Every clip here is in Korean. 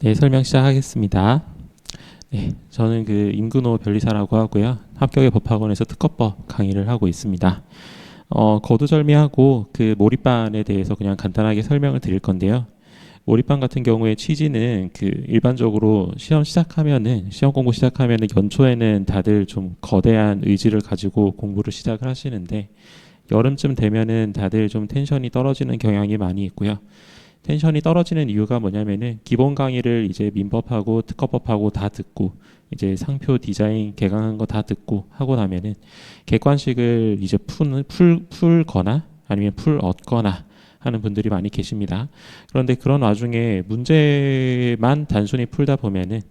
네, 설명 시작하겠습니다. 네, 저는 임근호 변리사라고 하고요. 합격의 법학원에서 특허법 강의를 하고 있습니다. 거두절미하고 몰입반에 대해서 그냥 간단하게 설명을 드릴 건데요. 몰입반 같은 경우에 취지는 일반적으로 시험 공부 시작하면은 연초에는 다들 좀 거대한 의지를 가지고 공부를 시작을 하시는데 여름쯤 되면은 다들 좀 텐션이 떨어지는 경향이 많이 있고요. 텐션이 떨어지는 이유가 뭐냐면은 기본 강의를 이제 민법하고 특허법하고 다 듣고 이제 상표 디자인 개강한 거 다 듣고 하고 나면은 객관식을 이제 풀거나 아니면 풀 얻거나 하는 분들이 많이 계십니다. 그런데 그런 와중에 문제만 단순히 풀다 보면은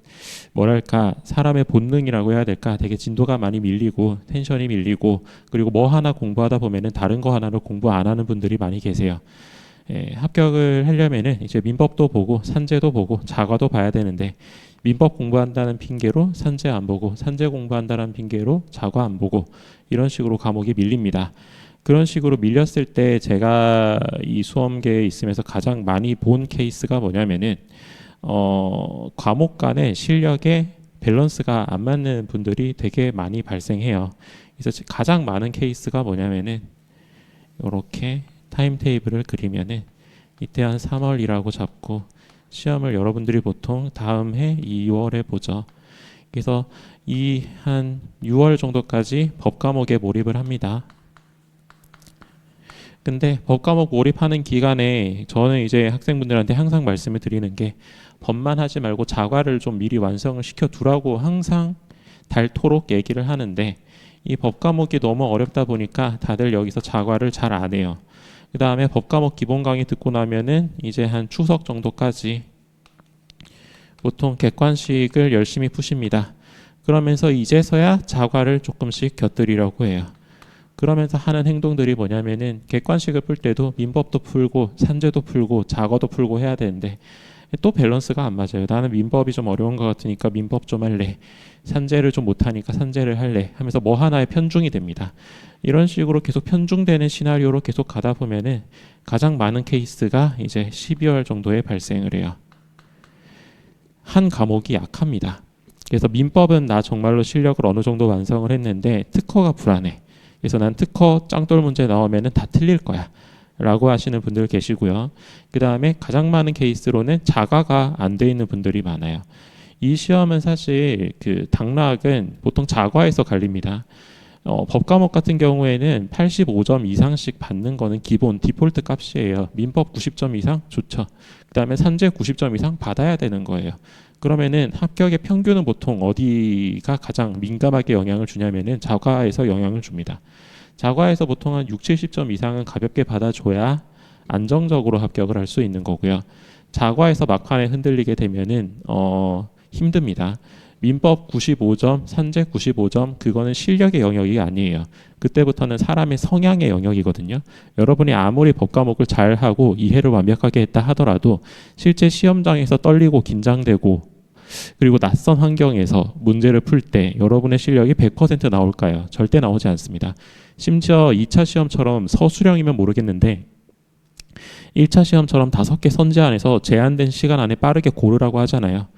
뭐랄까 사람의 본능이라고 해야 될까 되게 진도가 많이 밀리고 텐션이 밀리고 그리고 뭐 하나 공부하다 보면은 다른 거 하나를 공부 안 하는 분들이 많이 계세요. 합격을 하려면은 이제 민법도 보고 산재도 보고 자과도 봐야 되는데 민법 공부한다는 핑계로 산재 안 보고 산재 공부한다는 핑계로 자과 안 보고 이런 식으로 과목이 밀립니다. 그런 식으로 밀렸을 때 제가 이 수험계에 있으면서 가장 많이 본 케이스가 뭐냐면은 과목 간의 실력의 밸런스가 안 맞는 분들이 되게 많이 발생해요. 그래서 가장 많은 케이스가 뭐냐면은 이렇게 타임테이블을 그리면은 이때 한 3월이라고 잡고 시험을 여러분들이 보통 다음 해 2월에 보죠. 그래서 이 한 6월 정도까지 법과목에 몰입을 합니다. 근데 법과목 몰입하는 기간에 저는 이제 학생분들한테 항상 말씀을 드리는 게 법만 하지 말고 자과를 좀 미리 완성을 시켜 두라고 항상 닳도록 얘기를 하는데 이 법과목이 너무 어렵다 보니까 다들 여기서 자과를 잘 안 해요. 그 다음에 법과목 기본 강의 듣고 나면은 이제 한 추석 정도까지 보통 객관식을 열심히 푸십니다. 그러면서 이제서야 자과를 조금씩 곁들이려고 해요. 그러면서 하는 행동들이 뭐냐면은 객관식을 풀 때도 민법도 풀고 산재도 풀고 자과도 풀고 해야 되는데 또 밸런스가 안 맞아요. 나는 민법이 좀 어려운 것 같으니까 민법 좀 할래. 산재를 좀 못하니까 산재를 할래. 하면서 뭐 하나에 편중이 됩니다. 이런 식으로 계속 편중되는 시나리오로 계속 가다 보면은 가장 많은 케이스가 이제 12월 정도에 발생을 해요. 한 과목이 약합니다. 그래서 민법은 나 정말로 실력을 어느 정도 완성을 했는데 특허가 불안해. 그래서 난 특허 짱돌 문제 나오면은 다 틀릴 거야. 라고 하시는 분들 계시고요. 그 다음에 가장 많은 케이스로는 자과가 안 돼 있는 분들이 많아요. 이 시험은 사실 당락은 보통 자과에서 갈립니다. 법과목 같은 경우에는 85점 이상씩 받는 거는 기본 디폴트 값이에요. 민법 90점 이상 좋죠. 그 다음에 산재 90점 이상 받아야 되는 거예요. 그러면은 합격의 평균은 보통 어디가 가장 민감하게 영향을 주냐면은 자과에서 영향을 줍니다. 자과에서 보통 한 6, 70점 이상은 가볍게 받아줘야 안정적으로 합격을 할 수 있는 거고요. 자과에서 막판에 흔들리게 되면은 힘듭니다. 민법 95점, 산재 95점, 그거는 실력의 영역이 아니에요. 그때부터는 사람의 성향의 영역이거든요. 여러분이 아무리 법과목을 잘하고 이해를 완벽하게 했다 하더라도 실제 시험장에서 떨리고 긴장되고 그리고 낯선 환경에서 문제를 풀 때 여러분의 실력이 100% 나올까요? 절대 나오지 않습니다. 심지어 2차 시험처럼 서술형이면 모르겠는데 1차 시험처럼 5개 선지 안에서 제한된 시간 안에 빠르게 고르라고 하잖아요.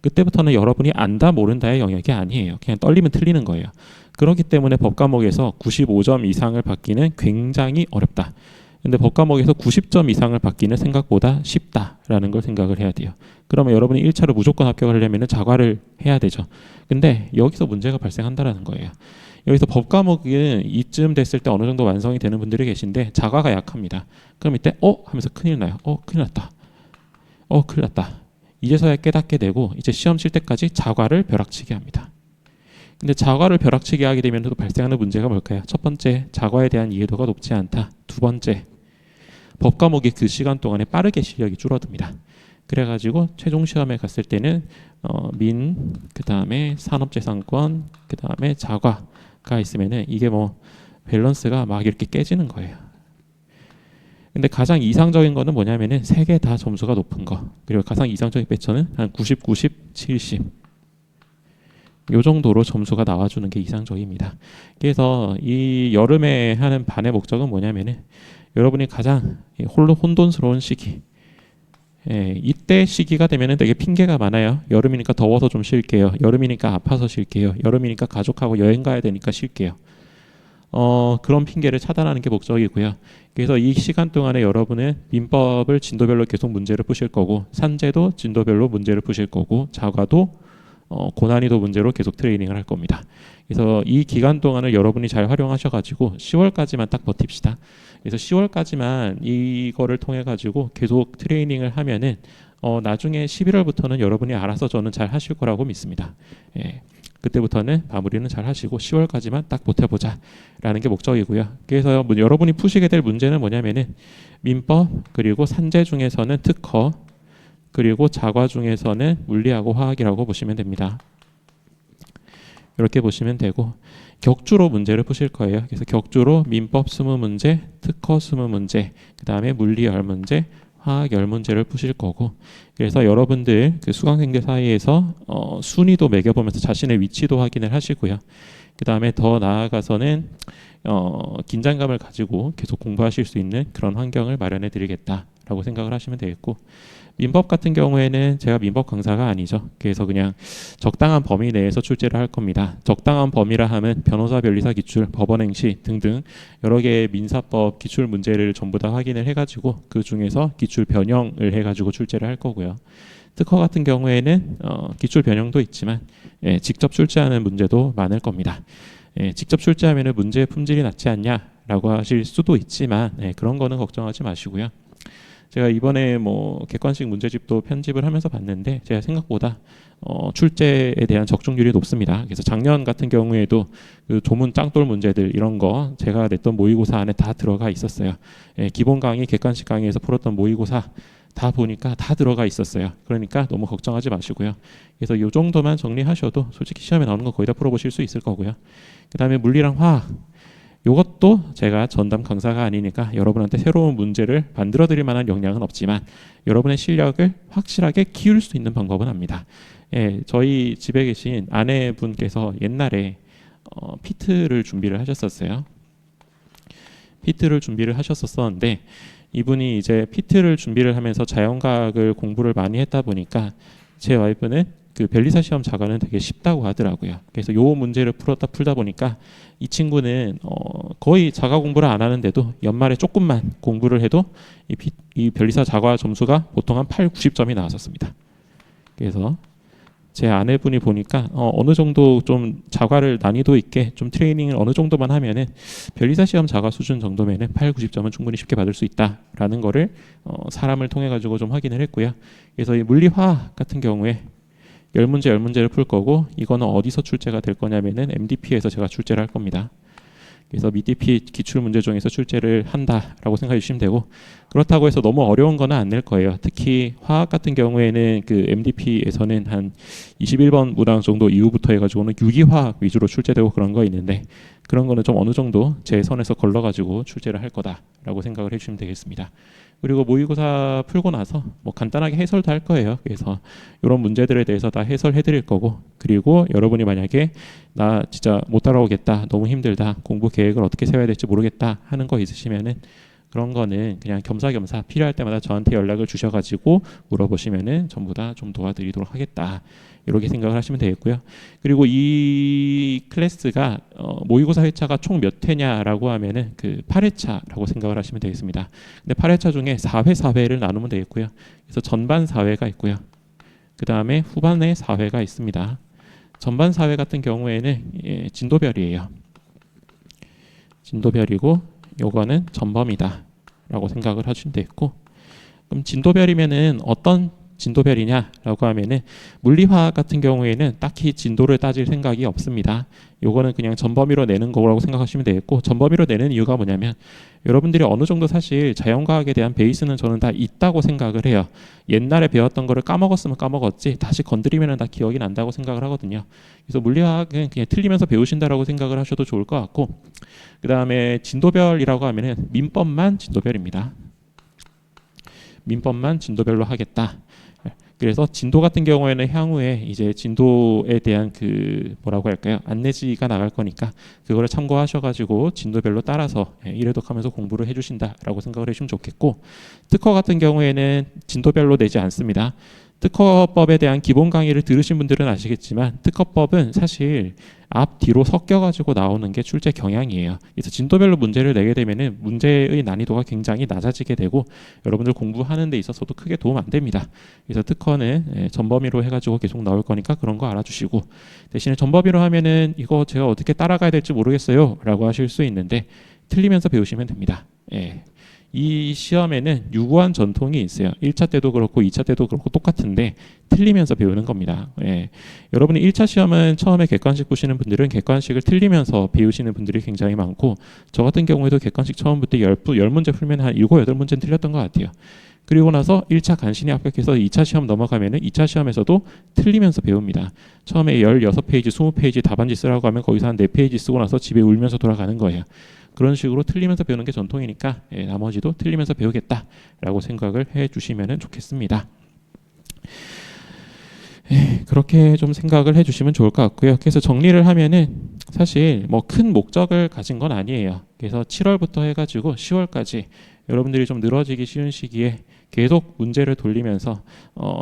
그때부터는 여러분이 안다 모른다의 영역이 아니에요. 그냥 떨리면 틀리는 거예요. 그렇기 때문에 법과목에서 95점 이상을 받기는 굉장히 어렵다. 근데 법과목에서 90점 이상을 받기는 생각보다 쉽다라는 걸 생각을 해야 돼요. 그러면 여러분이 1차로 무조건 합격을 하려면 자과를 해야 되죠. 근데 여기서 문제가 발생한다라는 거예요. 여기서 법과목은 이쯤 됐을 때 어느 정도 완성이 되는 분들이 계신데 자과가 약합니다. 그럼 이때 하면서 큰일 나요. 큰일 났다. 큰일 났다. 이제서야 깨닫게 되고 이제 시험 칠 때까지 자과를 벼락치게 합니다. 근데 자과를 벼락치게 하게 되면 또 발생하는 문제가 뭘까요? 첫 번째, 자과에 대한 이해도가 높지 않다. 두 번째, 법과목이 그 시간 동안에 빠르게 실력이 줄어듭니다. 그래가지고 최종 시험에 갔을 때는 그 다음에 산업재산권, 그 다음에 자과가 있으면은 이게 뭐 밸런스가 막 이렇게 깨지는 거예요. 근데 가장 이상적인 거는 뭐냐면은 세 개 다 점수가 높은 거. 그리고 가장 이상적인 배처는 한 90, 90, 70. 요 정도로 점수가 나와주는 게 이상적입니다. 그래서 이 여름에 하는 반의 목적은 뭐냐면은 여러분이 가장 혼돈스러운 시기, 이때 시기가 되면은 되게 핑계가 많아요. 여름이니까 더워서 좀 쉴게요. 여름이니까 아파서 쉴게요. 여름이니까 가족하고 여행 가야 되니까 쉴게요. 그런 핑계를 차단하는 게 목적이고요. 그래서 이 시간 동안에 여러분은 민법을 진도별로 계속 문제를 푸실 거고, 산재도 진도별로 문제를 푸실 거고, 자과도 고난이도 문제로 계속 트레이닝을 할 겁니다. 그래서 이 기간 동안을 여러분이 잘 활용하셔가지고 10월까지만 딱 버팁시다. 그래서 10월까지만 이거를 통해 가지고 계속 트레이닝을 하면은 나중에 11월부터는 여러분이 알아서 저는 잘 하실 거라고 믿습니다. 그때부터는 마무리는 잘 하시고 10월까지만 딱 버텨보자 라는 게 목적이고요. 그래서 여러분이 푸시게 될 문제는 뭐냐면은 민법, 그리고 산재 중에서는 특허, 그리고 자과 중에서는 물리하고 화학이라고 보시면 됩니다. 이렇게 보시면 되고, 격주로 문제를 푸실 거예요. 그래서 격주로 민법 20문제, 특허 20문제, 그 다음에 물리 10문제, 화학 10문제를 푸실 거고, 그래서 여러분들 그 수강생들 사이에서 순위도 매겨보면서 자신의 위치도 확인을 하시고요. 그 다음에 더 나아가서는 긴장감을 가지고 계속 공부하실 수 있는 그런 환경을 마련해 드리겠다라고 생각을 하시면 되겠고, 민법 같은 경우에는 제가 민법 강사가 아니죠. 그래서 그냥 적당한 범위 내에서 출제를 할 겁니다. 적당한 범위라 하면 변호사, 변리사 기출, 법원행시 등등 여러 개의 민사법 기출 문제를 전부 다 확인을 해가지고 그 중에서 기출 변형을 해가지고 출제를 할 거고요. 특허 같은 경우에는 기출 변형도 있지만 직접 출제하는 문제도 많을 겁니다. 직접 출제하면 문제의 품질이 낮지 않냐라고 하실 수도 있지만 그런 거는 걱정하지 마시고요. 제가 이번에 객관식 문제집도 편집을 하면서 봤는데 제가 생각보다 출제에 대한 적중률이 높습니다. 그래서 작년 같은 경우에도 그 조문 짱돌 문제들 이런 거 제가 냈던 모의고사 안에 다 들어가 있었어요. 기본 강의, 객관식 강의에서 풀었던 모의고사 다 보니까 다 들어가 있었어요. 그러니까 너무 걱정하지 마시고요. 그래서 이 정도만 정리하셔도 솔직히 시험에 나오는 거 거의 다 풀어보실 수 있을 거고요. 그 다음에 물리랑 화학, 이것도 제가 전담 강사가 아니니까 여러분한테 새로운 문제를 만들어 드릴 만한 역량은 없지만 여러분의 실력을 확실하게 키울 수 있는 방법은 압니다. 저희 집에 계신 아내분께서 옛날에 피트를 준비를 하셨었어요. 피트를 준비를 하셨었는데 이분이 이제 피트를 준비를 하면서 자연과학을 공부를 많이 했다 보니까 제 와이프는 그 변리사 시험 자과는 되게 쉽다고 하더라고요. 그래서 요 문제를 풀다 보니까 이 친구는 거의 자과 공부를 안 하는데도 연말에 조금만 공부를 해도 이 변리사 자과 점수가 보통 한 8, 90점이 나왔었습니다. 그래서 제 아내분이 보니까 어느 정도 좀 자과를 난이도 있게 좀 트레이닝을 어느 정도만 하면은 변리사 시험 자과 수준 정도면은 8, 90점은 충분히 쉽게 받을 수 있다라는 거를 사람을 통해 가지고 좀 확인을 했고요. 그래서 이 물리화학 같은 경우에 10문제 10문제를 풀 거고, 이거는 어디서 출제가 될 거냐면은 MDP에서 제가 출제를 할 겁니다. 그래서 MDP 기출 문제 중에서 출제를 한다라고 생각해 주시면 되고, 그렇다고 해서 너무 어려운 거는 안 낼 거예요. 특히 화학 같은 경우에는 그 MDP에서는 한 21번 문항 정도 이후부터 해가지고는 유기화학 위주로 출제되고 그런 거 있는데, 그런 거는 좀 어느 정도 제 선에서 걸러가지고 출제를 할 거다라고 생각을 해주시면 되겠습니다. 그리고 모의고사 풀고 나서 간단하게 해설도 할 거예요. 그래서 이런 문제들에 대해서 다 해설해 드릴 거고, 그리고 여러분이 만약에 나 진짜 못 따라오겠다, 너무 힘들다, 공부 계획을 어떻게 세워야 될지 모르겠다 하는 거 있으시면은 그런 거는 그냥 겸사겸사 필요할 때마다 저한테 연락을 주셔가지고 물어보시면은 전부 다 좀 도와드리도록 하겠다, 이렇게 생각을 하시면 되겠고요. 그리고 이 클래스가 모의고사 회차가 총 몇 회냐라고 하면은 그 8회차라고 생각을 하시면 되겠습니다. 근데 8회차 중에 4회 4회를 나누면 되겠고요. 그래서 전반 4회가 있고요. 그 다음에 후반에 4회가 있습니다. 전반 4회 같은 경우에는 진도별이에요. 진도별이고 요거는 전범이다 라고 생각을 하시면 되겠고, 그럼 진도별이면은 어떤 진도별이냐라고 하면은 물리화학 같은 경우에는 딱히 진도를 따질 생각이 없습니다. 요거는 그냥 전범위로 내는 거라고 생각하시면 되겠고, 전범위로 내는 이유가 뭐냐면 여러분들이 어느 정도 사실 자연과학에 대한 베이스는 저는 다 있다고 생각을 해요. 옛날에 배웠던 거를 까먹었으면 까먹었지 다시 건드리면 다 기억이 난다고 생각을 하거든요. 그래서 물리화학은 그냥 틀리면서 배우신다라고 생각을 하셔도 좋을 것 같고, 그 다음에 진도별이라고 하면은 민법만 진도별입니다. 민법만 진도별로 하겠다. 그래서 진도 같은 경우에는 향후에 이제 진도에 대한 그 뭐라고 할까요? 안내지가 나갈 거니까 그거를 참고하셔가지고 진도별로 따라서 일회독하면서 공부를 해주신다라고 생각을 해주시면 좋겠고, 특허 같은 경우에는 진도별로 내지 않습니다. 특허법에 대한 기본 강의를 들으신 분들은 아시겠지만 특허법은 사실 앞 뒤로 섞여가지고 나오는 게 출제 경향이에요. 그래서 진도별로 문제를 내게 되면은 문제의 난이도가 굉장히 낮아지게 되고 여러분들 공부하는 데 있어서도 크게 도움 안 됩니다. 그래서 특허는 전범위로 해가지고 계속 나올 거니까 그런 거 알아주시고, 대신에 전범위로 하면은 이거 제가 어떻게 따라가야 될지 모르겠어요 라고 하실 수 있는데 틀리면서 배우시면 됩니다. 예. 이 시험에는 유구한 전통이 있어요. 1차 때도 그렇고 2차 때도 그렇고 똑같은데 틀리면서 배우는 겁니다. 예. 여러분이 1차 시험은 처음에 객관식 보시는 분들은 객관식을 틀리면서 배우시는 분들이 굉장히 많고, 저 같은 경우에도 객관식 처음부터 10문제 풀면 한 7, 8문제는 틀렸던 것 같아요. 그리고 나서 1차 간신히 합격해서 2차 시험 넘어가면은 2차 시험에서도 틀리면서 배웁니다. 처음에 16페이지, 20페이지 답안지 쓰라고 하면 거기서 한 4페이지 쓰고 나서 집에 울면서 돌아가는 거예요. 그런 식으로 틀리면서 배우는 게 전통이니까 나머지도 틀리면서 배우겠다라고 생각을 해주시면 좋겠습니다. 그렇게 좀 생각을 해주시면 좋을 것 같고요. 그래서 정리를 하면은 사실 뭐 큰 목적을 가진 건 아니에요. 그래서 7월부터 해가지고 10월까지 여러분들이 좀 늘어지기 쉬운 시기에 계속 문제를 돌리면서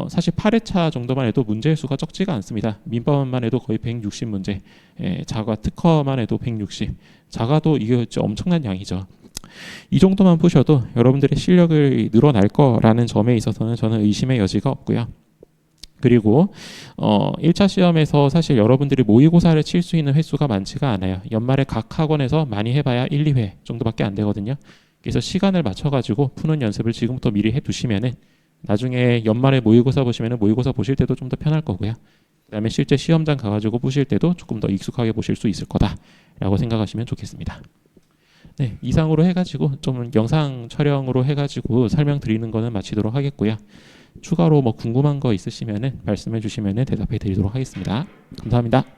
사실 8회차 정도만 해도 문제의 수가 적지가 않습니다. 민법만 해도 거의 160문제, 자가 특허만 해도 160, 자가도 이게 엄청난 양이죠. 이 정도만 푸셔도 여러분들의 실력을 늘어날 거라는 점에 있어서는 저는 의심의 여지가 없고요. 그리고 1차 시험에서 사실 여러분들이 모의고사를 칠 수 있는 횟수가 많지가 않아요. 연말에 각 학원에서 많이 해봐야 1, 2회 정도밖에 안 되거든요. 그래서 시간을 맞춰가지고 푸는 연습을 지금부터 미리 해두시면은 나중에 연말에 모의고사 보시면은 모의고사 보실 때도 좀 더 편할 거고요. 그다음에 실제 시험장 가가지고 보실 때도 조금 더 익숙하게 보실 수 있을 거다라고 생각하시면 좋겠습니다. 네, 이상으로 해가지고 좀 영상 촬영으로 해가지고 설명드리는 거는 마치도록 하겠고요. 추가로 뭐 궁금한 거 있으시면은 말씀해 주시면은 대답해 드리도록 하겠습니다. 감사합니다.